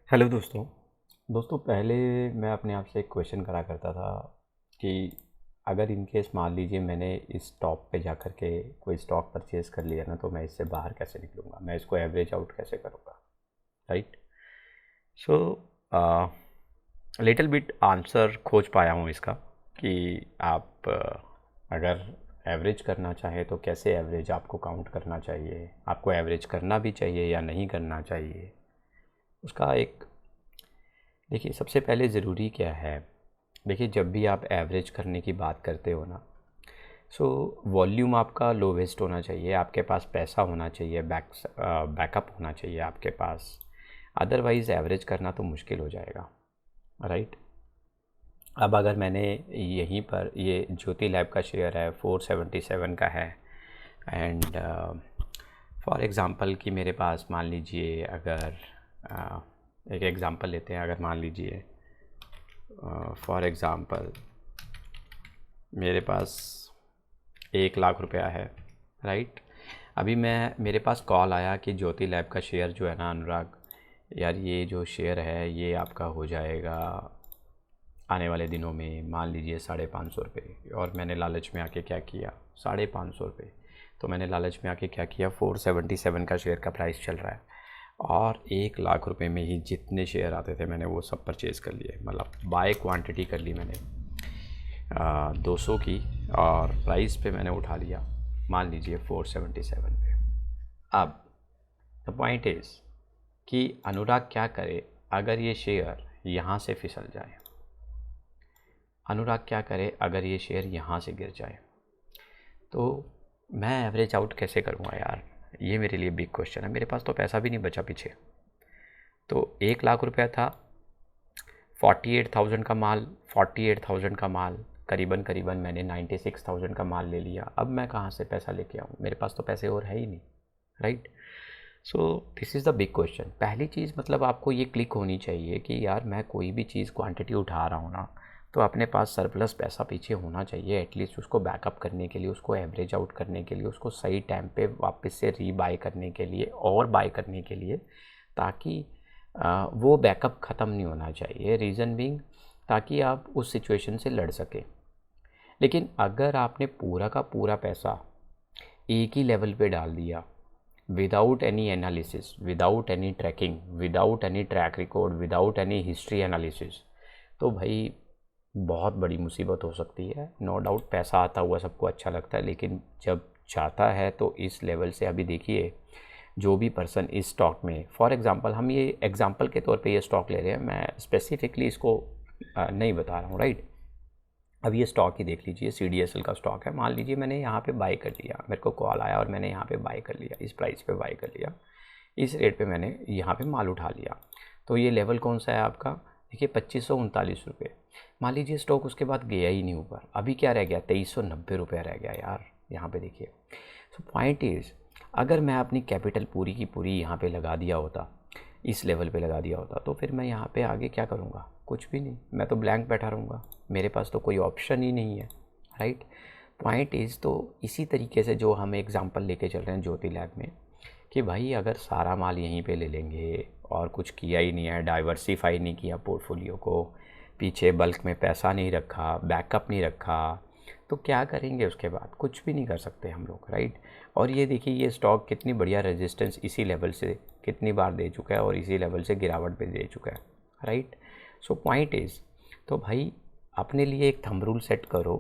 Hello दोस्तों। पहले मैं अपने आप से एक क्वेश्चन करा करता था कि अगर इन केस मान लीजिए मैंने इस टॉप पे जा कर के कोई स्टॉक परचेज़ कर लिया ना, तो मैं इससे बाहर कैसे निकलूँगा, मैं इसको एवरेज आउट कैसे करूँगा, right? So little bit answer खोज पाया हूँ इसका कि आप अगर एवरेज करना चाहें तो कैसे एवरेज आपको काउंट करना चाहिए, आपको एवरेज करना भी चाहिए या नहीं करना चाहिए, उसका एक देखिए। सबसे पहले ज़रूरी क्या है, देखिए जब भी आप एवरेज करने की बात करते हो ना, सो वॉल्यूम आपका लोवेस्ट होना चाहिए, आपके पास पैसा होना चाहिए, बैकअप होना चाहिए आपके पास। अदरवाइज़ एवरेज करना तो मुश्किल हो जाएगा, राइट? अब अगर मैंने यहीं पर ये ज्योति लैब का शेयर है 477 का है, एंड फॉर एग्ज़ाम्पल कि मेरे पास मान लीजिए अगर एक एग्ज़ाम्पल लेते हैं, अगर मान लीजिए फॉर एग्ज़ाम्पल मेरे पास 1 लाख रुपया है, राइट? अभी मेरे पास कॉल आया कि ज्योति लैब का शेयर जो है ना अनुराग, यार ये जो शेयर है ये आपका हो जाएगा आने वाले दिनों में मान लीजिए 550 रुपये। और मैंने लालच में आके क्या किया, 550 रुपये। तो मैंने लालच में आके क्या किया, 477 का शेयर का प्राइस चल रहा है और 1 लाख रुपए में ही जितने शेयर आते थे मैंने वो सब परचेज़ कर लिए, मतलब बाय क्वांटिटी कर ली मैंने 200 की, और प्राइस पे मैंने उठा लिया मान लीजिए 477 पे। अब द पॉइंट इज़ कि अनुराग क्या करे अगर ये शेयर यहाँ से फिसल जाए, अनुराग क्या करे अगर ये शेयर यहाँ से गिर जाए, तो मैं एवरेज आउट कैसे करूँगा यार? ये मेरे लिए बिग क्वेश्चन है। मेरे पास तो पैसा भी नहीं बचा पीछे। तो 1 लाख रुपया था, 48,000 का माल करीबन करीबन मैंने 96,000 का माल ले लिया। अब मैं कहाँ से पैसा लेके आऊँ? मेरे पास तो पैसे और है ही नहीं, right? So this is the big question. पहली चीज़ मतलब आपको ये क्लिक होनी चाहिए कि यार मैं कोई भी चीज़ क्वांटिटी उठा रहा हूँ ना, तो अपने पास सरप्लस पैसा पीछे होना चाहिए एटलीस्ट उसको बैकअप करने के लिए, उसको एवरेज आउट करने के लिए, उसको सही टाइम पे वापस से रीबाय करने के लिए और बाय करने के लिए, ताकि वो बैकअप ख़त्म नहीं होना चाहिए। रीज़न बीइंग ताकि आप उस सिचुएशन से लड़ सकें। लेकिन अगर आपने पूरा का पूरा पैसा एक ही लेवल पे डाल दिया without any analysis, without any tracking, without any track record, without any history analysis, तो भाई बहुत बड़ी मुसीबत हो सकती है। नो डाउट पैसा आता हुआ सबको अच्छा लगता है, लेकिन जब जाता है तो इस लेवल से, अभी देखिए जो भी पर्सन इस स्टॉक में, फॉर एग्जांपल हम ये एग्जांपल के तौर पे ये स्टॉक ले रहे हैं, मैं स्पेसिफिकली इसको नहीं बता रहा हूँ, राइट? अब ये स्टॉक ही देख लीजिए, CDSL का स्टॉक है। मान लीजिए मैंने यहाँ पे बाय कर लिया, मेरे को कॉल आया और मैंने यहाँ पे बाय कर लिया, इस प्राइस पे बाय कर लिया, इस रेट पे मैंने यहाँ पे माल उठा लिया। तो ये लेवल कौन सा है आपका? देखिए 2539 रुपये। मान लीजिए स्टॉक उसके बाद गया ही नहीं ऊपर, अभी क्या रह गया? 2390 रुपया रह गया यार, यहाँ पे देखिए। सो पॉइंट इज़, अगर मैं अपनी कैपिटल पूरी की पूरी यहाँ पे लगा दिया होता, इस लेवल पे लगा दिया होता, तो फिर मैं यहाँ पे आगे क्या करूँगा? कुछ भी नहीं, मैं तो ब्लैंक बैठा रहूँगा, मेरे पास तो कोई ऑप्शन ही नहीं है, राइट? पॉइंट इज़, तो इसी तरीके से जो हम एग्ज़ाम्पल लेके चल रहे हैं ज्योति लैब में, कि भाई अगर सारा माल यहीं पे ले लेंगे और कुछ किया ही नहीं है, डाइवर्सिफाई नहीं किया पोर्टफोलियो को, पीछे बल्क में पैसा नहीं रखा, बैकअप नहीं रखा, तो क्या करेंगे उसके बाद? कुछ भी नहीं कर सकते हम लोग, राइट? और ये देखिए ये स्टॉक कितनी बढ़िया रेजिस्टेंस इसी लेवल से कितनी बार दे चुका है और इसी लेवल से गिरावट पे दे चुका है, राइट? सो पॉइंट इज़, तो भाई अपने लिए एक थंब रूल सेट करो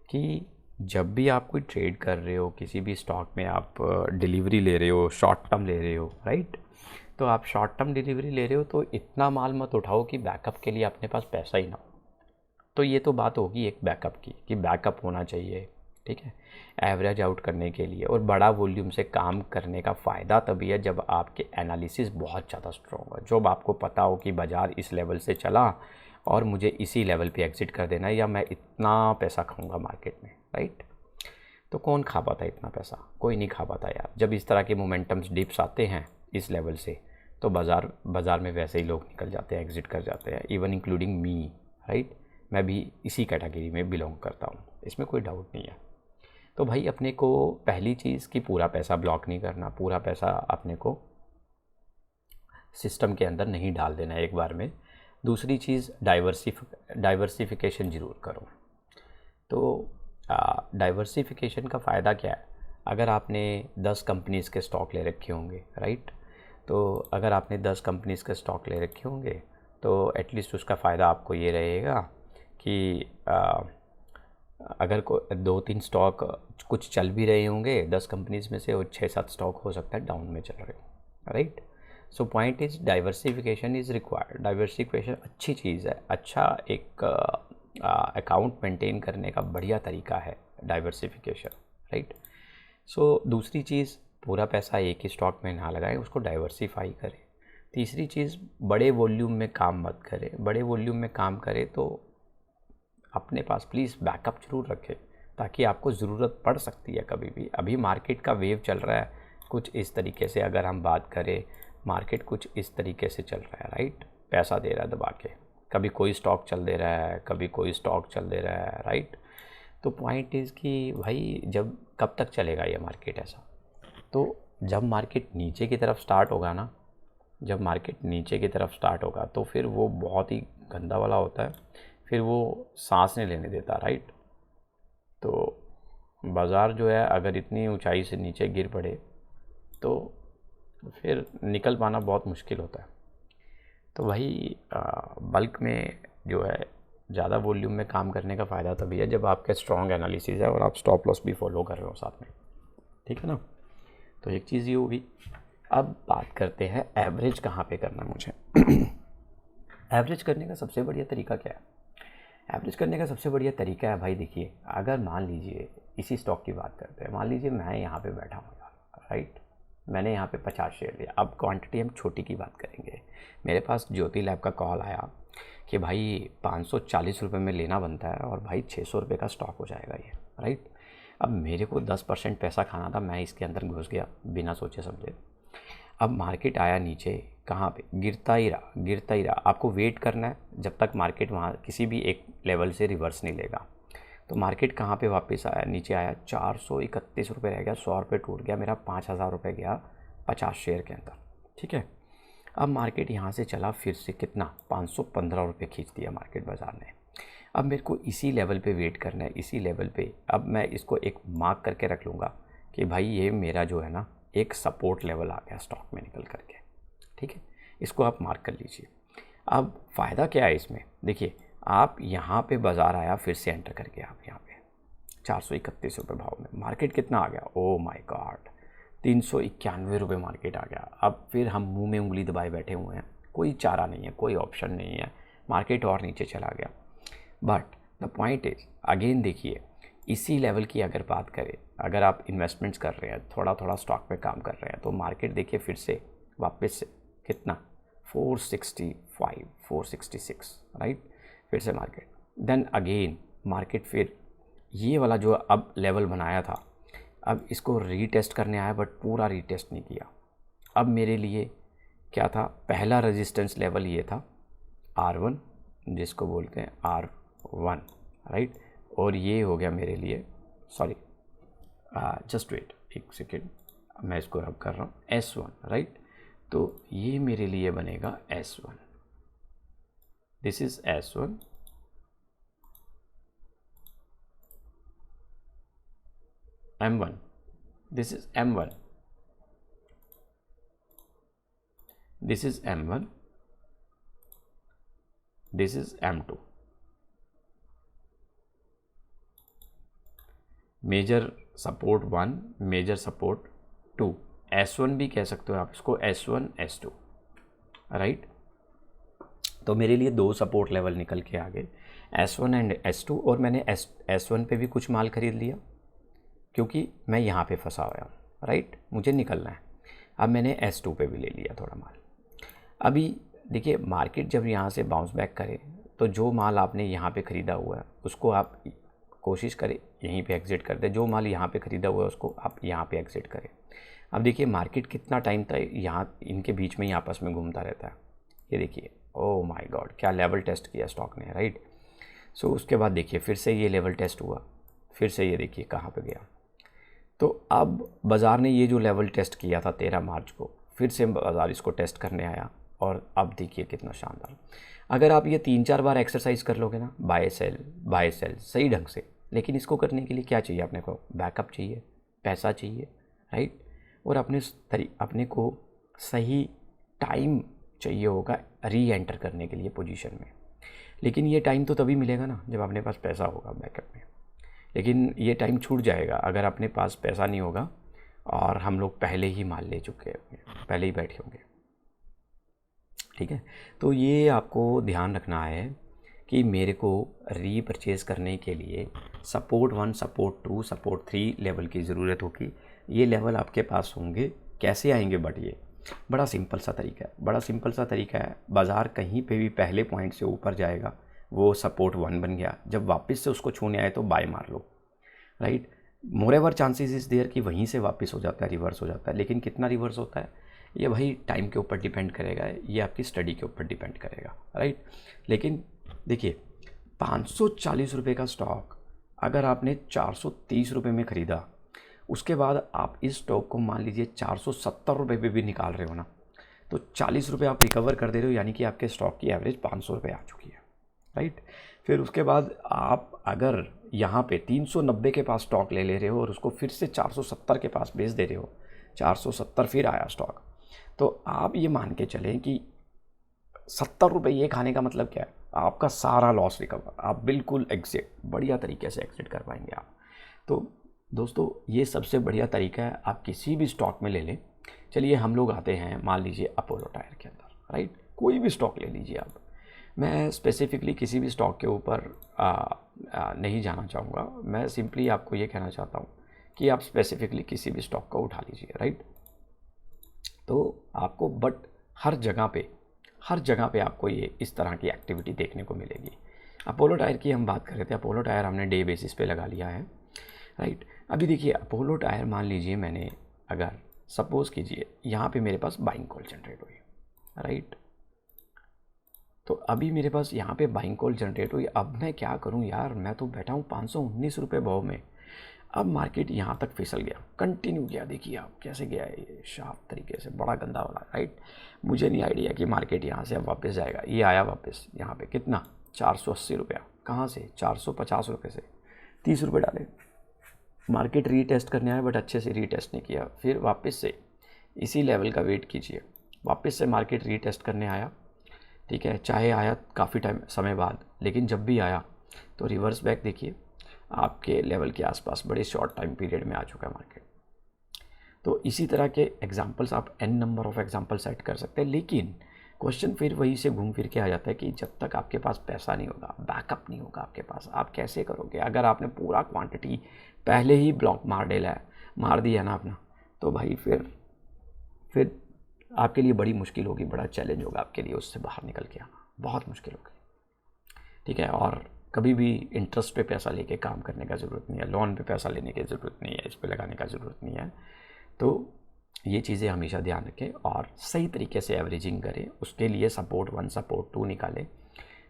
कि जब भी आप कोई ट्रेड कर रहे हो, किसी भी स्टॉक में आप डिलीवरी ले रहे हो, शॉर्ट टर्म ले रहे हो, राइट? तो आप शॉर्ट टर्म डिलीवरी ले रहे हो तो इतना माल मत उठाओ कि बैकअप के लिए अपने पास पैसा ही ना हो। तो ये तो बात होगी एक बैकअप की, कि बैकअप होना चाहिए, ठीक है, एवरेज आउट करने के लिए। और बड़ा वॉल्यूम से काम करने का फ़ायदा तभी है जब आपके एनालिसिस बहुत ज़्यादा स्ट्रॉन्ग हो, जब आपको पता हो कि बाज़ार इस लेवल से चला और मुझे इसी लेवल पे एग्ज़िट कर देना है, या मैं इतना पैसा खाऊंगा मार्केट में, राइट? तो कौन खा पाता है इतना पैसा? कोई नहीं खा पाता यार। जब इस तरह के मोमेंटम्स डिप्स आते हैं इस लेवल से, तो बाज़ार में वैसे ही लोग निकल जाते हैं, एग्ज़िट कर जाते हैं, इवन इंक्लूडिंग मी, राइट? मैं भी इसी कैटेगरी में बिलोंग करता हूँ, इसमें कोई डाउट नहीं है। तो भाई अपने को पहली चीज़ कि पूरा पैसा ब्लॉक नहीं करना, पूरा पैसा अपने को सिस्टम के अंदर नहीं डाल देना एक बार में। दूसरी चीज़ डाइवर्सिफिकेशन ज़रूर करो। तो डाइवर्सिफिकेशन का फ़ायदा क्या है? अगर आपने 10 कंपनीज़ के स्टॉक ले रखे होंगे, राइट, तो अगर आपने 10 कंपनीज़ के स्टॉक ले रखे होंगे तो एटलीस्ट उसका फ़ायदा आपको ये रहेगा कि अगर 2-3 स्टॉक कुछ चल भी रहे होंगे 10 कंपनीज़ में से, और 6-7 स्टॉक हो सकता है डाउन में चल रहे हो, right. So point is diversification is required. Diversification अच्छी चीज़ है, अच्छा एक अकाउंट मेंटेन करने का बढ़िया तरीका है डाइवर्सिफिकेशन, राइट। सो दूसरी चीज़, पूरा पैसा एक ही स्टॉक में ना लगाएं, उसको डाइवर्सिफाई करें। तीसरी चीज़, बड़े वॉल्यूम में काम मत करें। बड़े वॉल्यूम में काम करें तो अपने पास प्लीज़ बैकअप जरूर रखें, ताकि आपको ज़रूरत पड़ सकती है कभी भी। अभी मार्केट का वेव चल रहा है कुछ इस तरीके से, अगर हम बात करें मार्केट कुछ इस तरीके से चल रहा है, राइट। पैसा दे रहा है दबा के, कभी कोई स्टॉक चल दे रहा है, कभी कोई स्टॉक चल दे रहा है, राइट। तो पॉइंट इज़ कि भाई जब कब तक चलेगा ये मार्केट ऐसा? तो जब मार्केट नीचे की तरफ स्टार्ट होगा ना, जब मार्केट नीचे की तरफ स्टार्ट होगा तो फिर वो बहुत ही गंदा वाला होता है, फिर वो सांस नहीं लेने देता, राइट। तो बाज़ार जो है अगर इतनी ऊंचाई से नीचे गिर पड़े तो फिर निकल पाना बहुत मुश्किल होता है। तो वही बल्क में जो है ज़्यादा वॉल्यूम में काम करने का फ़ायदा तभी है जब आपके स्ट्रॉन्ग एनालिसिस है और आप स्टॉप लॉस भी फॉलो कर रहे हो साथ में, ठीक है ना। तो एक चीज़ ये होगी। अब बात करते हैं एवरेज कहाँ पे करना है मुझे। एवरेज करने का सबसे बढ़िया तरीका क्या है? एवरेज करने का सबसे बढ़िया तरीका है भाई, देखिए, अगर मान लीजिए इसी स्टॉक की बात करते हैं, मान लीजिए मैं यहाँ पे बैठा हूँ यार, राइट, मैंने यहाँ पे 50 शेयर लिया। अब क्वांटिटी हम छोटी की बात करेंगे। मेरे पास ज्योति लैब का कॉल आया कि भाई 540 रुपये में लेना बनता है और भाई 600 रुपये का स्टॉक हो जाएगा ये, राइट। अब मेरे को 10% पैसा खाना था, मैं इसके अंदर घुस गया बिना सोचे समझे। अब मार्केट आया नीचे, कहाँ पे? गिरता ही रहा, गिरता ही रहा। आपको वेट करना है जब तक मार्केट वहाँ किसी भी एक लेवल से रिवर्स नहीं लेगा। तो मार्केट कहाँ पे वापस आया? नीचे आया, 431 रुपये रह गया, 100 रुपये टूट गया, मेरा 5000 रुपये गया 50 शेयर के अंदर, ठीक है। अब मार्केट यहाँ से चला फिर से कितना? 515 रुपये खींच दिया मार्केट बाज़ार ने। अब मेरे को इसी लेवल पे वेट करना है, इसी लेवल पे। अब मैं इसको एक मार्क करके रख लूँगा कि भाई ये मेरा जो है ना एक सपोर्ट लेवल आ गया स्टॉक में निकल करके, ठीक है। इसको आप मार्क कर लीजिए। अब फ़ायदा क्या है इसमें? देखिए, आप यहाँ पे बाज़ार आया, फिर से एंटर करके आप यहाँ पे 431 रुपये भाव में मार्केट कितना आ गया? ओ माय गॉड, 391 रुपये मार्केट आ गया। अब फिर हम मुंह में उंगली दबाए बैठे हुए हैं, कोई चारा नहीं है, कोई ऑप्शन नहीं है, मार्केट और नीचे चला गया। But the point is, again देखिए, इसी लेवल की अगर बात करें, अगर आप इन्वेस्टमेंट्स कर रहे हैं, थोड़ा थोड़ा स्टॉक में काम कर रहे हैं, तो मार्केट देखिए फिर से वापस से कितना? 465, 466, राइट। फिर से मार्केट, देन अगेन मार्केट फिर ये वाला जो अब लेवल बनाया था, अब इसको रीटेस्ट करने आया, बट पूरा रीटेस्ट नहीं किया। अब मेरे लिए क्या था? पहला रेजिस्टेंस लेवल ये था R1, जिसको बोलते हैं R1, राइट। और ये हो गया मेरे लिए, सॉरी जस्ट वेट एक सेकेंड, मैं इसको रब कर रहा हूँ, S1, राइट। तो ये मेरे लिए बनेगा S1, this is S1, M1, this is M1, this is M1, this is M2। Major support 1, major support 2, S1 भी कह सकते हो आप इसको, S1, S2, राइट। तो मेरे लिए 2 सपोर्ट लेवल निकल के आ गए, S1 एंड S2। और मैंने S1 पे भी कुछ माल खरीद लिया क्योंकि मैं यहाँ पे फंसा हुआ हूँ, राइट, मुझे निकलना है। अब मैंने S2 पे भी ले लिया थोड़ा माल। अभी देखिए, मार्केट जब यहाँ से बाउंस बैक करे तो जो माल आपने यहाँ पे ख़रीदा हुआ है उसको आप कोशिश करें यहीं पे एग्ज़िट कर दें। जो माल यहाँ पे ख़रीदा हुआ है उसको आप यहाँ पे एग्ज़िट करें। अब देखिए, मार्केट कितना टाइम तक यहाँ इनके बीच में ही आपस में घूमता रहता है। ये देखिए, ओह माय गॉड, क्या लेवल टेस्ट किया स्टॉक ने, राइट। सो उसके बाद देखिए फिर से ये लेवल टेस्ट हुआ, फिर से ये देखिए कहाँ पे गया। तो अब बाज़ार ने ये जो लेवल टेस्ट किया था 13 मार्च को, फिर से बाज़ार इसको टेस्ट करने आया, और अब देखिए कितना शानदार। अगर आप ये 3-4 बार एक्सरसाइज कर लोगे ना, बाय सेल सही ढंग से, लेकिन इसको करने के लिए क्या चाहिए अपने को? बैकअप चाहिए, पैसा चाहिए, राइट, और अपने को सही टाइम चाहिए होगा री एंटर करने के लिए पोजीशन में। लेकिन ये टाइम तो तभी मिलेगा ना जब अपने पास पैसा होगा बैकअप में। लेकिन ये टाइम छूट जाएगा अगर अपने पास पैसा नहीं होगा और हम लोग पहले ही माल ले चुके हैं, पहले ही बैठे होंगे। ठीक है, तो ये आपको ध्यान रखना है कि मेरे को रीपरचेज़ करने के लिए सपोर्ट 1, सपोर्ट 2, सपोर्ट 3 लेवल की ज़रूरत होगी। ये लेवल आपके पास होंगे, कैसे आएंगे? बट ये बड़ा सिंपल सा तरीका है। बाज़ार कहीं पे भी पहले पॉइंट से ऊपर जाएगा, वो सपोर्ट 1 बन गया, जब वापस से उसको छूने आए तो बाय मार लो, right. Moreover chances is there कि वहीं से वापस हो जाता है, रिवर्स हो जाता है। लेकिन कितना रिवर्स होता है ये भाई टाइम के ऊपर डिपेंड करेगा, ये आपकी स्टडी के ऊपर डिपेंड करेगा, राइट। लेकिन देखिए 540 रुपये का स्टॉक अगर आपने 430 रुपये में ख़रीदा, उसके बाद आप इस स्टॉक को मान लीजिए 470 रुपये पे भी निकाल रहे हो ना, तो 40 रुपये आप रिकवर कर दे रहे हो, यानी कि आपके स्टॉक की एवरेज 500 रुपये आ चुकी है, राइट। फिर उसके बाद आप अगर यहाँ पे 390 के पास स्टॉक ले रहे हो और उसको फिर से 470 के पास बेच दे रहे हो, 470 फिर आया स्टॉक, तो आप ये मान के चलें कि 70 रुपये ये खाने का मतलब क्या है? आपका सारा लॉस रिकवर, आप बिल्कुल बढ़िया तरीके से एग्जिट कर पाएंगे आप। तो दोस्तों ये सबसे बढ़िया तरीका है, आप किसी भी स्टॉक में ले लें। चलिए हम लोग आते हैं मान लीजिए अपोलो टायर के अंदर, राइट, कोई भी स्टॉक ले लीजिए आप। मैं स्पेसिफिकली किसी भी स्टॉक के ऊपर नहीं जाना चाहूँगा, मैं सिंपली आपको ये कहना चाहता हूँ कि आप स्पेसिफिकली किसी भी स्टॉक को उठा लीजिए, राइट। तो आपको बट हर जगह पे आपको ये इस तरह की एक्टिविटी देखने को मिलेगी। अपोलो टायर की हम बात कर रहे थे, अपोलो टायर हमने डे बेसिस पे लगा लिया है, राइट। अभी देखिए अपोलो टायर मान लीजिए मैंने अगर सपोज़ कीजिए यहाँ पे मेरे पास बाइंग कॉल जनरेट हुई, राइट, तो अभी मेरे पास यहाँ पे बाइंग कॉल जनरेट हुई। अब मैं क्या करूँ यार, मैं तो बैठा हूँ 519 रुपये भाव में। अब मार्केट यहाँ तक फिसल गया, कंटिन्यू गया, देखिए आप कैसे गया है ये शार्प तरीके से, बड़ा गंदा वाला, राइट। मुझे नहीं आइडिया कि मार्केट यहाँ से अब वापस जाएगा। ये आया वापस यहाँ पे कितना, 480 रुपया, कहाँ से 450 रुपये से 30 रुपये डाले। मार्केट रीटेस्ट करने आया बट अच्छे से रीटेस्ट नहीं किया, फिर वापस से इसी लेवल का वेट कीजिए, वापस से मार्केट रीटेस्ट करने आया, ठीक है, चाहे आया काफ़ी समय बाद, लेकिन जब भी आया तो रिवर्स बैक देखिए आपके लेवल के आसपास बड़े शॉर्ट टाइम पीरियड में आ चुका है मार्केट। तो इसी तरह के एग्जांपल्स आप n number of example set कर सकते हैं। लेकिन क्वेश्चन फिर वही से घूम फिर के आ जाता है कि जब तक आपके पास पैसा नहीं होगा, बैकअप नहीं होगा आपके पास, आप कैसे करोगे? अगर आपने पूरा क्वांटिटी पहले ही ब्लॉक मार दिया ना अपना, तो भाई फिर आपके लिए बड़ी मुश्किल होगी, बड़ा चैलेंज होगा आपके लिए उससे बाहर निकल के आना, बहुत मुश्किल होगी, ठीक है। और कभी भी इंटरेस्ट पे पैसा लेके काम करने का ज़रूरत नहीं है, लोन पे पैसा लेने की ज़रूरत नहीं है, इस पे लगाने का ज़रूरत नहीं है। तो ये चीज़ें हमेशा ध्यान रखें और सही तरीके से एवरेजिंग करें। उसके लिए सपोर्ट 1, सपोर्ट 2 निकालें।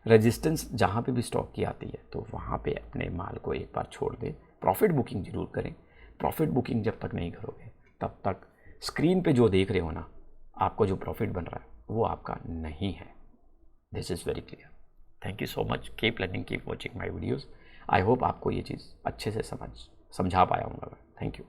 रेजिस्टेंस जहाँ पे भी स्टॉक की आती है तो वहाँ पे अपने माल को एक बार छोड़ दें। प्रॉफिट बुकिंग ज़रूर करें। प्रॉफिट बुकिंग जब तक नहीं करोगे तब तक स्क्रीन पे जो देख रहे हो ना, आपको जो प्रॉफिट बन रहा है वो आपका नहीं है। This is very clear. Thank you so much. Keep learning, keep watching my videos. I hope आपको ये चीज़ अच्छे से समझा पाया हूँ। Thank you.